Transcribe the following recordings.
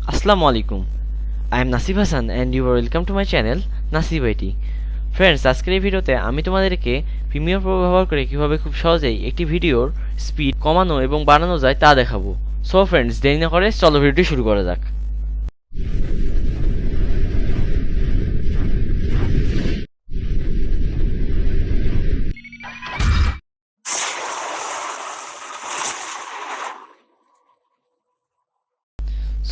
Assalamu alaikum. I am Nasib Hassan and you are welcome to my channel Nasib IT. Friends, আজকের এই ভিডিওতে আমি তোমাদেরকে Premiere Pro ব্যবহার করে কিভাবে খুব সহজেই একটি ভিডিওর স্পিড কমানো এবং বাড়ানো যায় তা দেখাবো। সো ফ্রেন্ডস, দেরি না করে চলো ভিডিওটি শুরু করা যাক।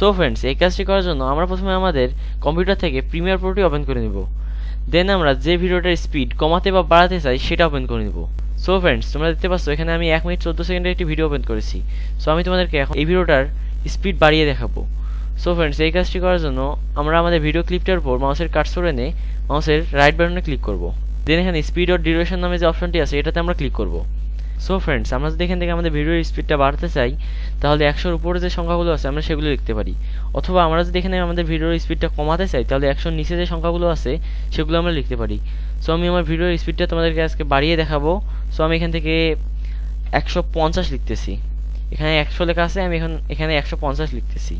সো ফ্রেন্ডস, এই কাজটি করার জন্য আমরা প্রথমে আমাদের কম্পিউটার থেকে প্রিমিয়ার প্রোটি ওপেন করে নিব। দেন আমরা যে ভিডিওটার স্পিড কমাতে বা বাড়াতে চাই সেটা ওপেন করে নিব। সো ফ্রেন্ডস, তোমরা দেখতে পাচ্ছ এখানে আমি 1 মিনিট 14 সেকেন্ডের একটি ভিডিও ওপেন করেছি। সো আমি তোমাদেরকে এখন এই ভিডিওটার স্পিড বাড়িয়ে দেখাবো। সো ফ্রেন্ডস, এই কাজটি করার জন্য আমরা আমাদের ভিডিও ক্লিপটার উপর মাউসের কার্সর এনে মাউসের রাইট বাটনে ক্লিক করব। দেন এখানে স্পিড অর ডিউরেশন নামে যে অপশনটি আছে এটাতে আমরা ক্লিক করব। সো ফ্রেন্ডস, আমরা যদি এখান থেকে আমাদের ভিডিওর স্পিডটা বাড়াতে চাই তাহলে 100-র উপরে যে সংখ্যাগুলো আছে আমরা সেগুলো লিখতে পারি, অথবা আমরা যদি এখানে আমাদের ভিডিওর স্পিডটা কমাতে চাই তাহলে 100-র নিচে যে সংখ্যাগুলো আছে সেগুলো আমরা লিখতে পারি। সো আমি আমার ভিডিওর স্পিডটা তোমাদেরকে আজকে বাড়িয়ে দেখাবো। সো আমি এখান থেকে 150 লিখতেছি। এখানে 100 লেখা আছে, আমি এখানে 150 লিখতেছি।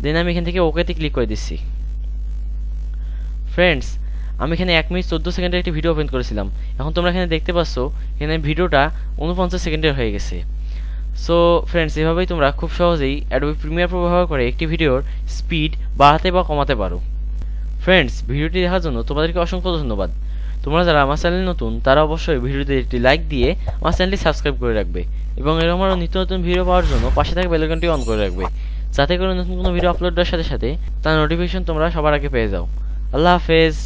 দেন আমি এখান থেকে ওকেতে ক্লিক করে দিচ্ছি। ফ্রেন্ডস, আমি এখানে 1 মিনিট 14 সেকেন্ডের একটি ভিডিও ওপেন করেছিলাম। এখন তোমরা এখানে দেখতে পাচ্ছ এখানে ভিডিওটা 49 সেকেন্ডের হয়ে গেছে। সো ফ্রেন্ডস, এভাবেই তোমরা খুব সহজেই অ্যাডোবি প্রিমিয়ার প্রো ব্যবহার করে একটি ভিডিওর স্পিড বাড়াতে বা কমাতে পারো। ফ্রেন্ডস, ভিডিওটি দেখার জন্য তোমাদেরকে অসংখ্য ধন্যবাদ। তোমরা যারা আমার চ্যানেল নতুন তারা অবশ্যই ভিডিওতে একটি লাইক দিয়ে আমার চ্যানেলটি সাবস্ক্রাইব করে রাখবে এবং এরকম আরও নিত্য নতুন ভিডিও পাওয়ার জন্য পাশে থাকা বেল আইকনটি অন করে রাখবে, যাতে করে নতুন কোনো ভিডিও আপলোড দেওয়ার সাথে সাথে তার নোটিফিকেশন তোমরা সবার আগে পেয়ে যাও। আল্লাহ হাফেজ।